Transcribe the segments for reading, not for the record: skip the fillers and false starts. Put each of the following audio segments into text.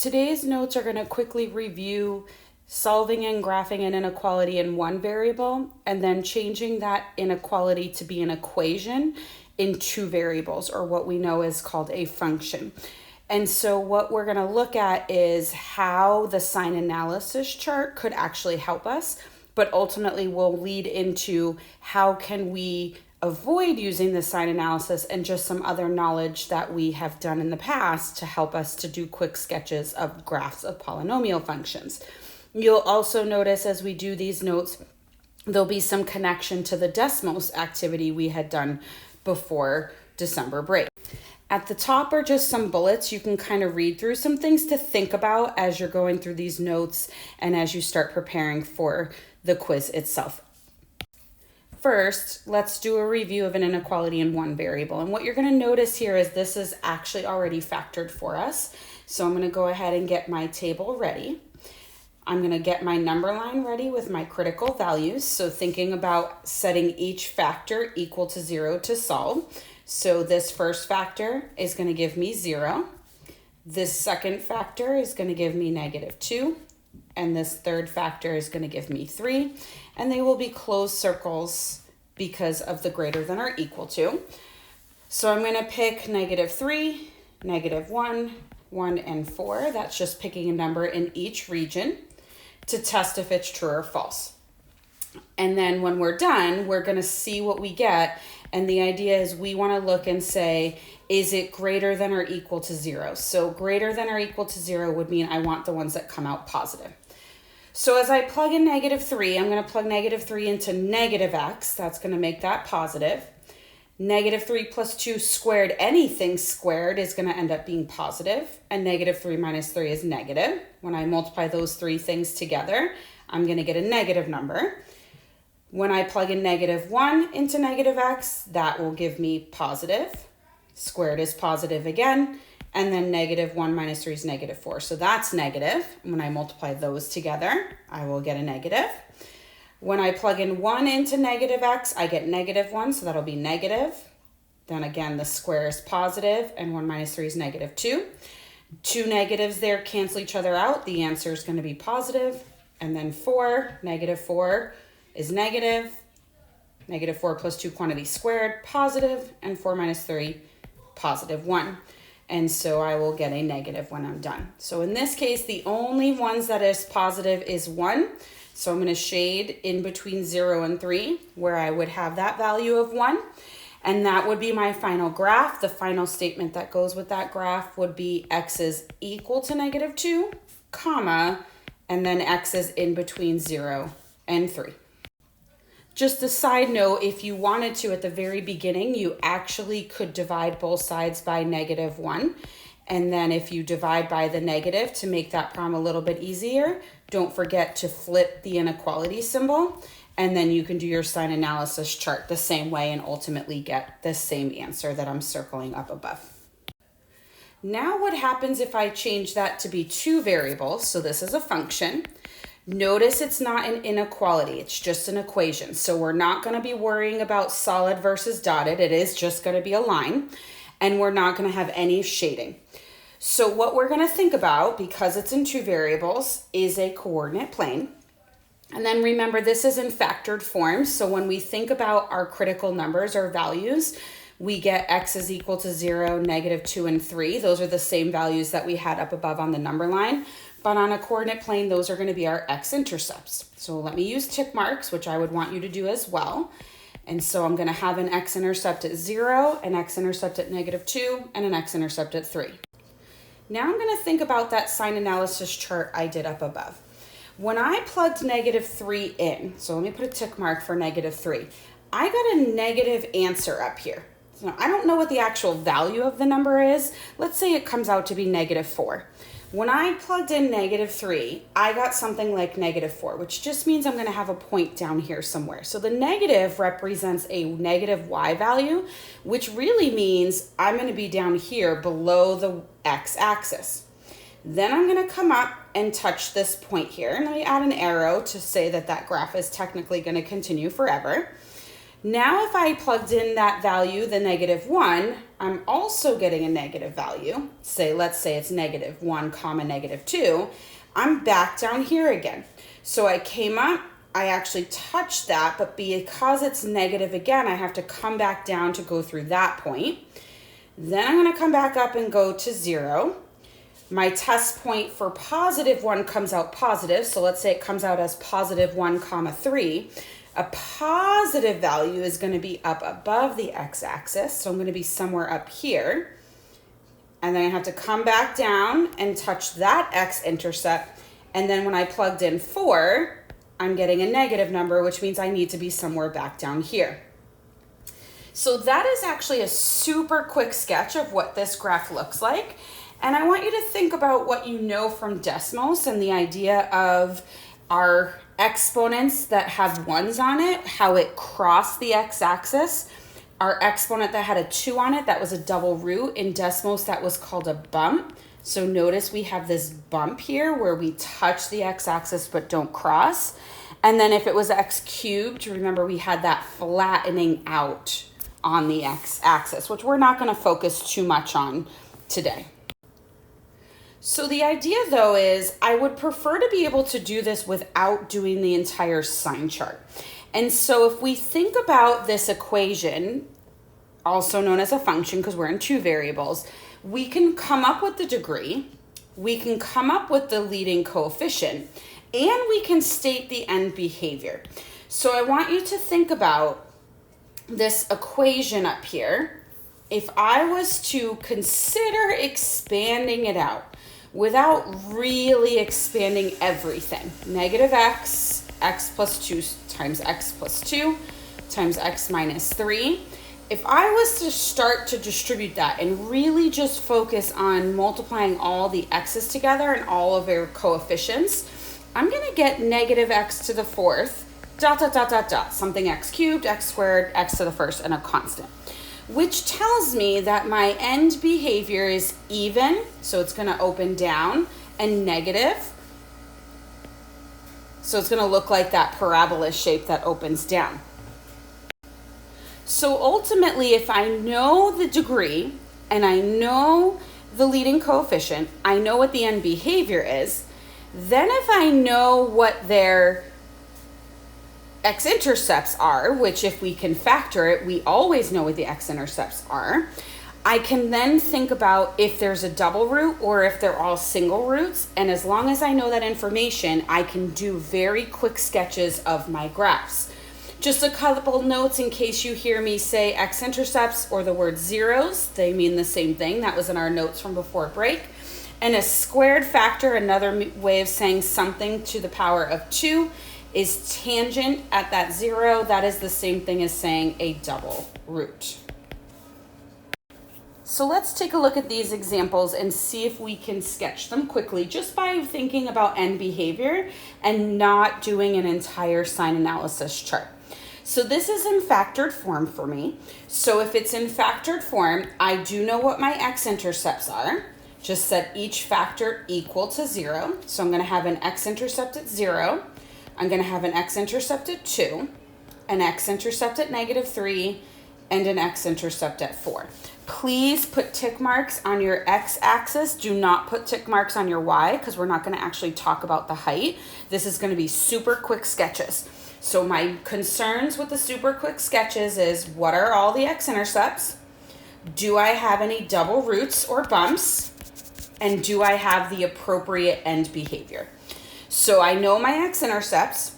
Today's notes are going to quickly review solving and graphing an inequality in one variable and then changing that inequality to be an equation in two variables, or what we know is called a function. And so what we're going to look at is how the sign analysis chart could actually help us, but ultimately will lead into how can we avoid using the sign analysis and just some other knowledge that we have done in the past to help us to do quick sketches of graphs of polynomial functions. You'll also notice as we do these notes, there'll be some connection to the Desmos activity we had done before December break. At the top are just some bullets. You can kind of read through some things to think about as you're going through these notes and as you start preparing for the quiz itself. First, let's do a review of an inequality in one variable. And what you're going to notice here is this is actually already factored for us. So I'm going to go ahead and get my table ready. I'm going to get my number line ready with my critical values. So thinking about setting each factor equal to 0 to solve. So this first factor is going to give me 0. This second factor is going to give me -2. And this third factor is going to give me 3. And they will be closed circles because of the greater than or equal to. So I'm going to pick -3, -1, 1, and 4. That's just picking a number in each region to test if it's true or false. And then when we're done, we're going to see what we get. And the idea is we want to look and say, is it greater than or equal to 0? So greater than or equal to 0 would mean I want the ones that come out positive. So as I plug in -3, I'm going to plug -3 into -x. That's going to make that positive. -3 plus 2 squared, anything squared, is going to end up being positive. And -3 minus 3 is negative. When I multiply those three things together, I'm going to get a negative number. When I plug in -1 into -x, that will give me positive. Squared is positive again. And then -1 minus 3 is -4. So that's negative. When I multiply those together, I will get a negative. When I plug in 1 into -x, I get -1, so that'll be negative. Then again, the square is positive, and 1 minus 3 is -2. Two negatives there cancel each other out. The answer is going to be positive. And then 4, -4 is negative. -4 plus 2 quantity squared, positive. And 4 minus 3, +1. And so I will get a negative when I'm done. So in this case, the only ones that is positive is 1. So I'm going to shade in between 0 and 3 where I would have that value of 1. And that would be my final graph. The final statement that goes with that graph would be x is equal to -2, comma, and then x is in between 0 and 3. Just a side note, if you wanted to at the very beginning, you actually could divide both sides by -1. And then if you divide by the negative to make that problem a little bit easier, don't forget to flip the inequality symbol. And then you can do your sign analysis chart the same way and ultimately get the same answer that I'm circling up above. Now what happens if I change that to be two variables? So this is a function. Notice it's not an inequality, it's just an equation. So we're not going to be worrying about solid versus dotted. It is just going to be a line, and we're not going to have any shading. So what we're going to think about, because it's in two variables, is a coordinate plane. And then remember, this is in factored form. So when we think about our critical numbers or values, we get x is equal to 0, -2, and 3. Those are the same values that we had up above on the number line. But on a coordinate plane, those are going to be our x-intercepts. So let me use tick marks, which I would want you to do as well. And so I'm going to have an x-intercept at 0, an x-intercept at -2, and an x-intercept at 3. Now I'm going to think about that sign analysis chart I did up above. When I plugged -3 in, so let me put a tick mark for -3, I got a negative answer up here. So I don't know what the actual value of the number is. Let's say it comes out to be -4. When I plugged in -3, I got something like -4, which just means I'm going to have a point down here somewhere. So the negative represents a negative y value, which really means I'm going to be down here below the x-axis. Then I'm going to come up and touch this point here. And let me add an arrow to say that that graph is technically going to continue forever. Now if I plugged in that value, the -1, I'm also getting a negative value. Let's say it's -1 comma -2. I'm back down here again. So I came up, I actually touched that, but because it's negative again, I have to come back down to go through that point. Then I'm gonna come back up and go to 0. My test point for +1 comes out positive. So let's say it comes out as +1 comma 3. A positive value is going to be up above the x-axis. So I'm going to be somewhere up here. And then I have to come back down and touch that x-intercept. And then when I plugged in 4, I'm getting a negative number, which means I need to be somewhere back down here. So that is actually a super quick sketch of what this graph looks like. And I want you to think about what you know from Desmos and the idea of our exponents that have 1s on it, how it crossed the x-axis. Our exponent that had a 2 on it, that was a double root. In Desmos, that was called a bump. So notice we have this bump here where we touch the x-axis but don't cross. And then if it was x cubed, remember we had that flattening out on the x-axis, which we're not going to focus too much on today. So the idea though is I would prefer to be able to do this without doing the entire sign chart. And so if we think about this equation, also known as a function because we're in 2 variables, we can come up with the degree, we can come up with the leading coefficient, and we can state the end behavior. So I want you to think about this equation up here. If I was to consider expanding it out, without really expanding everything. -x, x plus 2 times x plus 2 times x minus 3. If I was to start to distribute that and really just focus on multiplying all the x's together and all of their coefficients, I'm gonna get -x to the 4th, dot, dot, dot, dot, dot, something x cubed, x squared, x to the 1st, and a constant, which tells me that my end behavior is even, so it's going to open down, and negative, so it's going to look like that parabola shape that opens down. So ultimately, if I know the degree and I know the leading coefficient, I know what the end behavior is, then if I know what their x-intercepts are, which if we can factor it, we always know what the x-intercepts are, I can then think about if there's a double root or if they're all single roots. And as long as I know that information, I can do very quick sketches of my graphs. Just a couple notes in case you hear me say x-intercepts or the word zeros, they mean the same thing. That was in our notes from before break. And a squared factor, another way of saying something to the power of 2, is tangent at that 0. That is the same thing as saying a double root. So let's take a look at these examples and see if we can sketch them quickly just by thinking about end behavior and not doing an entire sign analysis chart. So this is in factored form for me. So if it's in factored form, I do know what my x-intercepts are. Just set each factor equal to 0. So I'm going to have an x-intercept at 0. I'm going to have an x-intercept at 2, an x-intercept at -3, and an x-intercept at 4. Please put tick marks on your x-axis. Do not put tick marks on your y because we're not going to actually talk about the height. This is going to be super quick sketches. So my concerns with the super quick sketches is what are all the x-intercepts? Do I have any double roots or bumps? And do I have the appropriate end behavior? So I know my x-intercepts.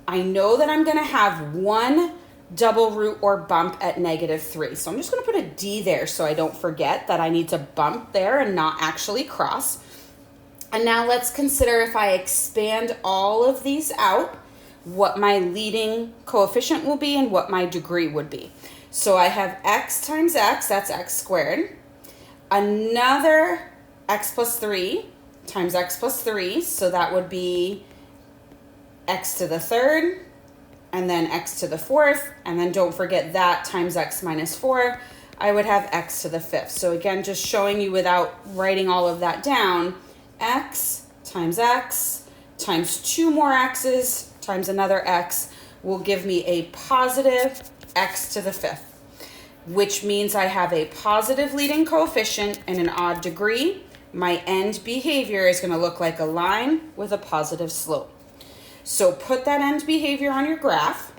I know that I'm going to have one double root or bump at -3. So I'm just going to put a D there so I don't forget that I need to bump there and not actually cross. And now let's consider if I expand all of these out, what my leading coefficient will be and what my degree would be. So I have x times x, that's x squared. Another x plus 3 times x plus 3, so that would be x to the 3rd, and then x to the 4th, and then don't forget that times x minus 4, I would have x to the 5th. So again, just showing you without writing all of that down, x times 2 more x's times another x will give me a positive x to the 5th, which means I have a positive leading coefficient and an odd degree. My end behavior is going to look like a line with a positive slope. So put that end behavior on your graph.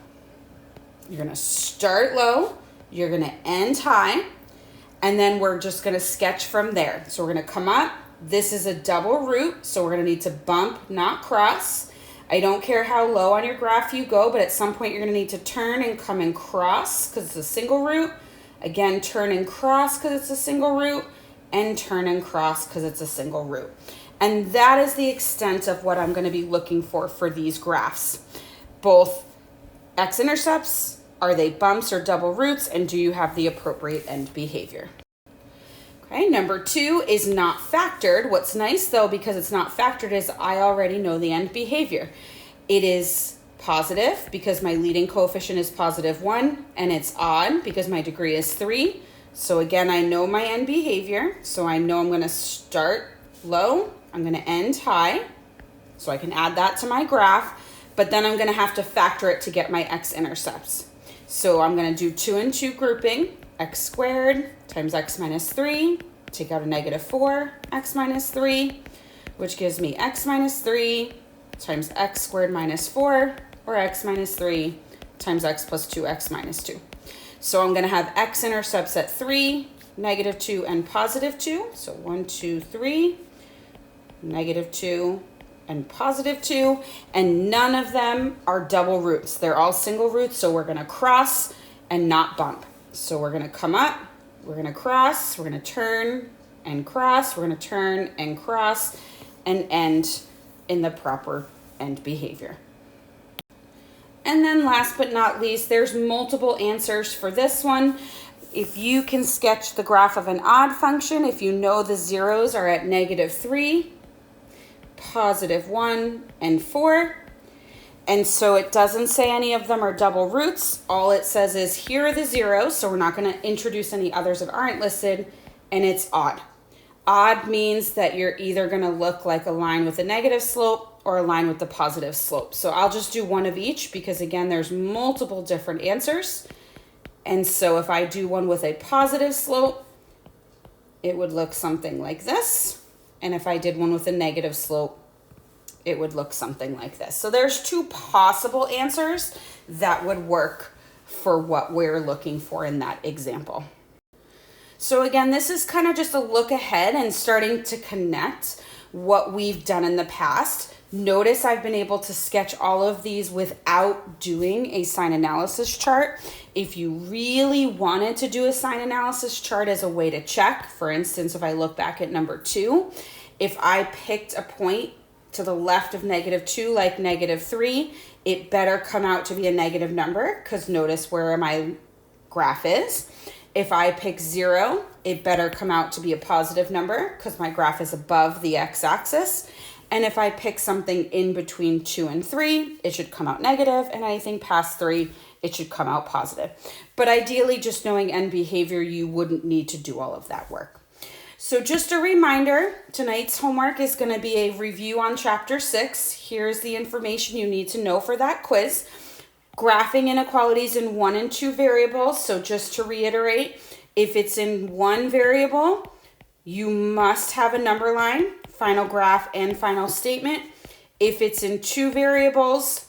You're going to start low, you're going to end high, and then we're just going to sketch from there. So we're going to come up. This is a double root, so we're going to need to bump, not cross. I don't care how low on your graph you go, but at some point you're going to need to turn and come and cross because it's a single root. Again, turn and cross because it's a single root, and turn and cross because it's a single root. And that is the extent of what I'm going to be looking for these graphs. Both x-intercepts, are they bumps or double roots, and do you have the appropriate end behavior? Okay, number 2 is not factored. What's nice though, because it's not factored, is I already know the end behavior. It is positive because my leading coefficient is +1, and it's odd because my degree is 3. So again, I know my end behavior. So I know I'm going to start low, I'm going to end high. So I can add that to my graph, but then I'm going to have to factor it to get my x-intercepts. So I'm going to do 2 and 2 grouping. X squared times x minus 3, take out a -4, x minus 3, which gives me x minus 3 times x squared minus 4, or x minus 3 times x plus 2x minus 2. So I'm going to have x-intercepts at 3, -2, and +2. So 1, 2, 3, -2, and +2. And none of them are double roots. They're all single roots, so we're going to cross and not bump. So we're going to come up, we're going to cross, we're going to turn and cross, we're going to turn and cross, and end in the proper end behavior. And then last but not least, there's multiple answers for this one. If you can sketch the graph of an odd function, if you know the zeros are at -3, +1, and 4, and so it doesn't say any of them are double roots. All it says is here are the zeros, so we're not going to introduce any others that aren't listed, and it's odd. Odd means that you're either going to look like a line with a negative slope or a line with the positive slope. So I'll just do one of each because, again, there's multiple different answers. And so if I do one with a positive slope, it would look something like this. And if I did one with a negative slope, it would look something like this. So there's 2 possible answers that would work for what we're looking for in that example. So again, this is kind of just a look ahead and starting to connect what we've done in the past. Notice I've been able to sketch all of these without doing a sign analysis chart. If you really wanted to do a sign analysis chart as a way to check, for instance, if I look back at number 2, if I picked a point to the left of -2, like -3, it better come out to be a negative number because notice where my graph is. If I pick 0, it better come out to be a positive number because my graph is above the x-axis. And if I pick something in between 2 and 3, it should come out negative, and anything past 3, it should come out positive. But ideally, just knowing end behavior, you wouldn't need to do all of that work. So just a reminder, tonight's homework is going to be a review on Chapter 6. Here's the information you need to know for that quiz. Graphing inequalities in 1 and 2 variables. So just to reiterate, if it's in 1 variable, you must have a number line, final graph, and final statement. If it's in 2 variables,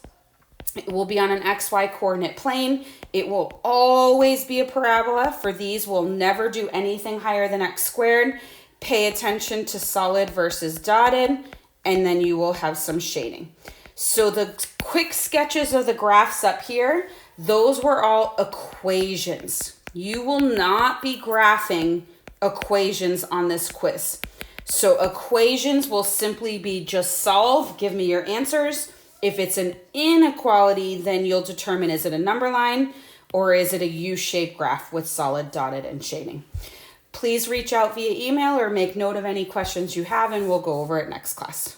it will be on an XY coordinate plane. It will always be a parabola. For these, we'll never do anything higher than x squared. Pay attention to solid versus dotted, and then you will have some shading. So the quick sketches of the graphs up here, those were all equations. You will not be graphing equations on this quiz. So equations will simply be just solve, give me your answers. If it's an inequality, then you'll determine, is it a number line or is it a U-shaped graph with solid, dotted, and shading? Please reach out via email or make note of any questions you have, and we'll go over it next class.